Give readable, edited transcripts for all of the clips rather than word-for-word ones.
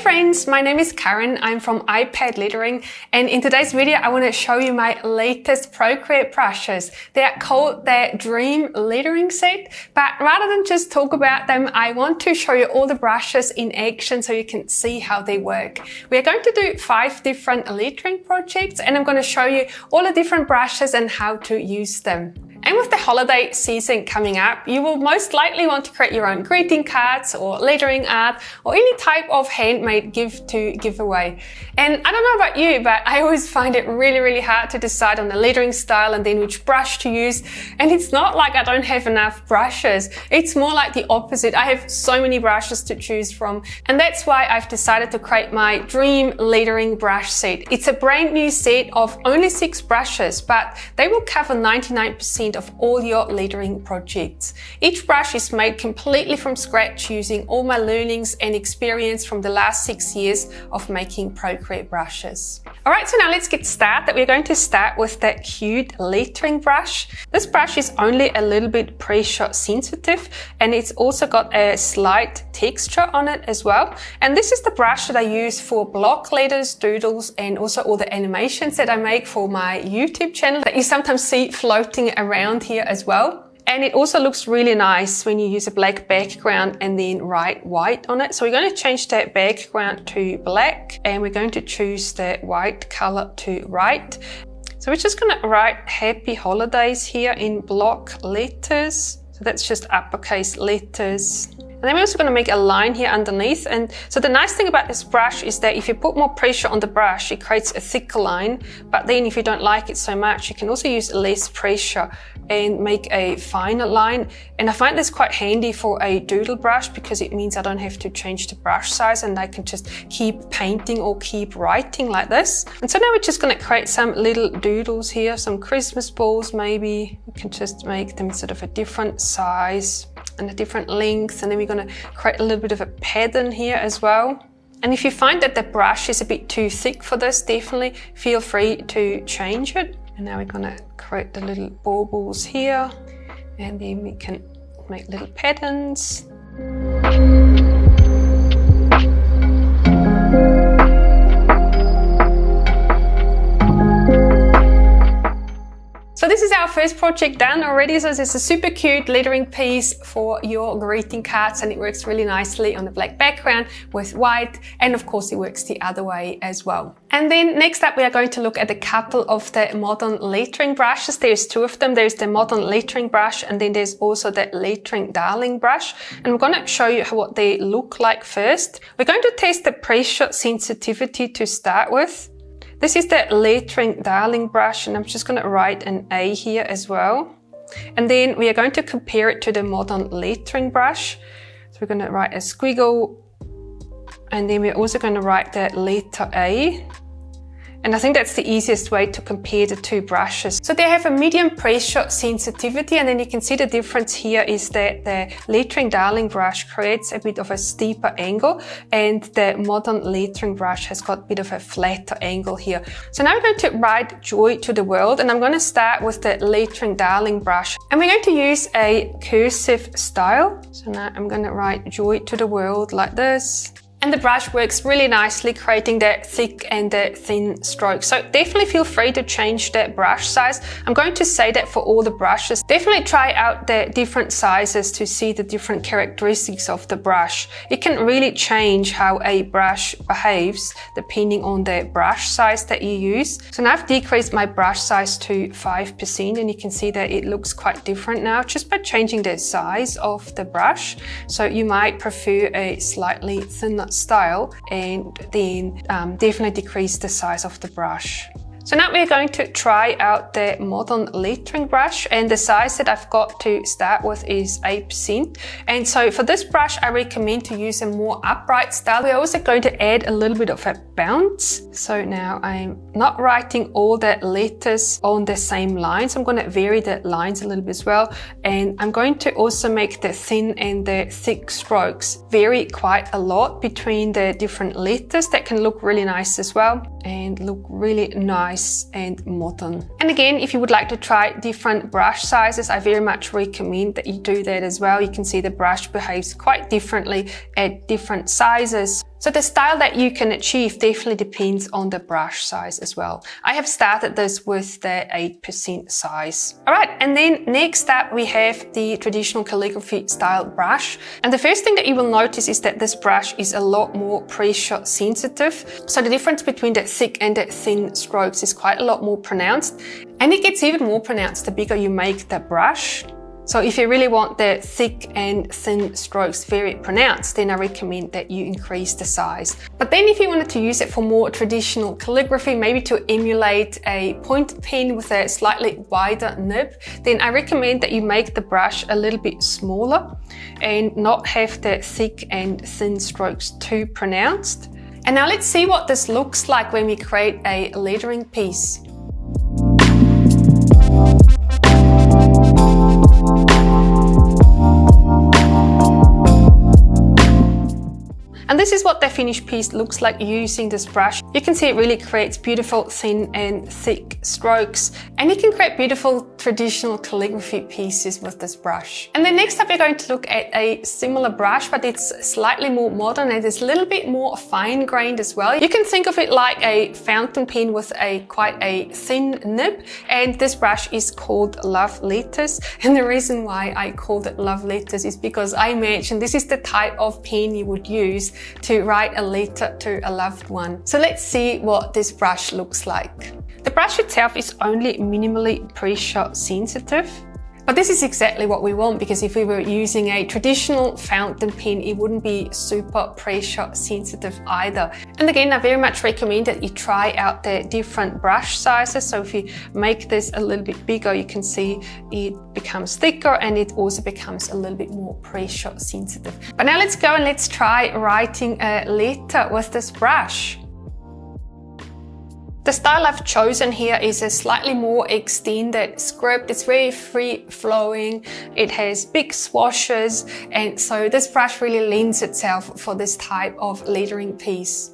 friends, my name is Karen. I'm from iPad Lettering, and in today's video I want to show you my latest Procreate brushes. They are called the Dream Lettering set, but rather than just talk about them, I want to show you all the brushes in action so you can see how they work. We are going to do 5 different lettering projects, and I'm going to show you all the different brushes and how to use them. And with the holiday season coming up, you will most likely want to create your own greeting cards or lettering art or any type of handmade gift to give away. And I don't know about you, but I always find it really hard to decide on the lettering style and then which brush to use. And it's not like I don't have enough brushes. It's more like the opposite. I have so many brushes to choose from. And that's why I've decided to create my Dream Lettering brush set. It's a brand new set of only 6 brushes, but they will cover 99% of all your lettering projects. Each brush is made completely from scratch using all my learnings and experience from the last 6 years of making Procreate brushes. Alright, so now let's get started. We're going to start with that cute lettering brush. This brush is only a little bit pressure sensitive, and it's also got a slight texture on it as well. And this is the brush that I use for block letters, doodles, and also all the animations that I make for my YouTube channel that you sometimes see floating around here as well. And it also looks really nice when you use a black background and then write white on it. So we're going to change that background to black, and we're going to choose the white color to write. So we're just going to write Happy Holidays here in block letters. So that's just uppercase letters. And then we're also going to make a line here underneath. And so the nice thing about this brush is that if you put more pressure on the brush, it creates a thicker line. But then if you don't like it so much, you can also use less pressure and make a finer line. And I find this quite handy for a doodle brush because it means I don't have to change the brush size and I can just keep painting or keep writing like this. And so now we're just going to create some little doodles here, some Christmas balls maybe. We can just make them sort of a different size and a different length, and then we're going to create a little bit of a pattern here as well. And if you find that the brush is a bit too thick for this, definitely feel free to change it. And now we're going to create the little baubles here, and then we can make little patterns. So this is our first project done already. So this is a super cute lettering piece for your greeting cards, and it works really nicely on the black background with white, and of course it works the other way as well. And then next up we are going to look at a couple of the modern lettering brushes. There's 2 of them. There's the modern lettering brush, and then there's also the lettering darling brush. And I'm going to show you what they look like first. We're going to test the pressure sensitivity to start with. This is the lettering darling brush, and I'm just going to write an A here as well. And then we are going to compare it to the modern lettering brush. So we're going to write a squiggle, and then we're also going to write the letter A. And I think that's the easiest way to compare the 2 brushes. So they have a medium pressure sensitivity, and then you can see the difference here is that the lettering darling brush creates a bit of a steeper angle, and the modern lettering brush has got a bit of a flatter angle here. So now we're going to write Joy to the World, and I'm going to start with the lettering darling brush. And we're going to use a cursive style. So now I'm going to write Joy to the World like this. And the brush works really nicely, creating the thick and the thin strokes. So definitely feel free to change the brush size. I'm going to say that for all the brushes. Definitely try out the different sizes to see the different characteristics of the brush. It can really change how a brush behaves depending on the brush size that you use. So now I've decreased my brush size to 5%, and you can see that it looks quite different now just by changing the size of the brush. So you might prefer a slightly thinner style, and then definitely decrease the size of the brush. So now we're going to try out the modern lettering brush, and the size that I've got to start with is 8%. And so for this brush, I recommend to use a more upright style. We're also going to add a little bit of a bounce. So now I'm not writing all the letters on the same lines. I'm going to vary the lines a little bit as well. And I'm going to also make the thin and the thick strokes vary quite a lot between the different letters. That can look really nice as well and look really nice and modern. And again, if you would like to try different brush sizes, I very much recommend that you do that as well. You can see the brush behaves quite differently at different sizes. So the style that you can achieve definitely depends on the brush size as well. I have started this with the 8% size. All right, and then next up we have the traditional calligraphy style brush. And the first thing that you will notice is that this brush is a lot more pressure sensitive. So the difference between the thick and the thin strokes is quite a lot more pronounced. And it gets even more pronounced the bigger you make the brush. So if you really want the thick and thin strokes very pronounced, then I recommend that you increase the size. But then if you wanted to use it for more traditional calligraphy, maybe to emulate a pointed pen with a slightly wider nib, then I recommend that you make the brush a little bit smaller and not have the thick and thin strokes too pronounced. And now let's see what this looks like when we create a lettering piece. And this is what the finished piece looks like using this brush. You can see it really creates beautiful thin and thick strokes, and you can create beautiful traditional calligraphy pieces with this brush. And then next up we're going to look at a similar brush, but it's slightly more modern and it's a little bit more fine-grained as well. You can think of it like a fountain pen with quite a thin nib, and this brush is called Love Letters. And the reason why I called it Love Letters is because I imagine this is the type of pen you would use to write a letter to a loved one. So let's see what this brush looks like. The brush itself is only minimally pressure sensitive, but this is exactly what we want, because if we were using a traditional fountain pen, it wouldn't be super pressure sensitive either. And again, I very much recommend that you try out the different brush sizes. So if you make this a little bit bigger, you can see it becomes thicker and it also becomes a little bit more pressure sensitive. But now let's go and let's try writing a letter with this brush. The style I've chosen here is a slightly more extended script. It's very free flowing. It has big swashes, and so this brush really lends itself for this type of lettering piece.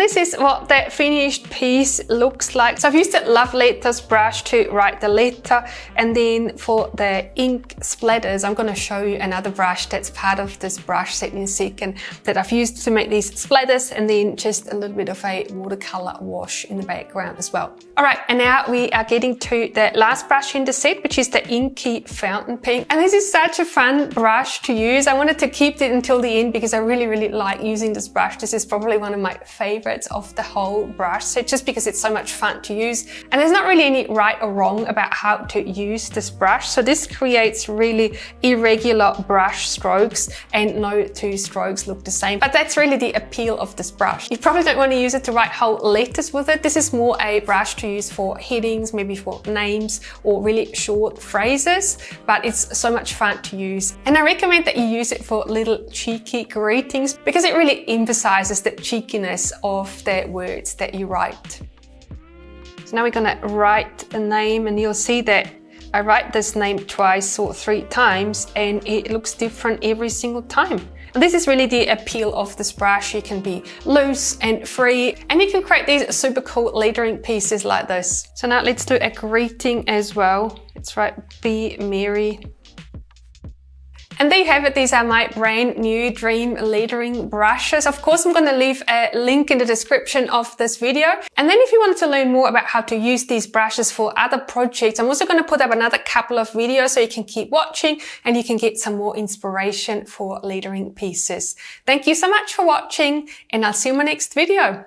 This is what the finished piece looks like. So I've used the Love Letters brush to write the letter, and then for the ink splatters, I'm going to show you another brush that's part of this brush set in a second that I've used to make these splatters, and then just a little bit of a watercolor wash in the background as well. All right, and now we are getting to the last brush in the set, which is the Inky Fountain pen. And this is such a fun brush to use. I wanted to keep it until the end because I really like using this brush. This is probably one of my favorites of the whole brush set, just because it's so much fun to use. And there's not really any right or wrong about how to use this brush. So this creates really irregular brush strokes, and no two strokes look the same. But that's really the appeal of this brush. You probably don't want to use it to write whole letters with it. This is more a brush to use for headings, maybe for names or really short phrases, but it's so much fun to use. And I recommend that you use it for little cheeky greetings, because it really emphasizes the cheekiness of the words that you write. So now we're going to write the name, and you'll see that I write this name twice or 3 times, and it looks different every single time. And this is really the appeal of this brush. You can be loose and free, and you can create these super cool lettering pieces like this. So now let's do a greeting as well. Let's write "Be Merry." And there you have it. These are my brand new Dream Lettering brushes. Of course, I'm going to leave a link in the description of this video. And then if you wanted to learn more about how to use these brushes for other projects, I'm also going to put up another couple of videos so you can keep watching and you can get some more inspiration for lettering pieces. Thank you so much for watching, and I'll see you in my next video.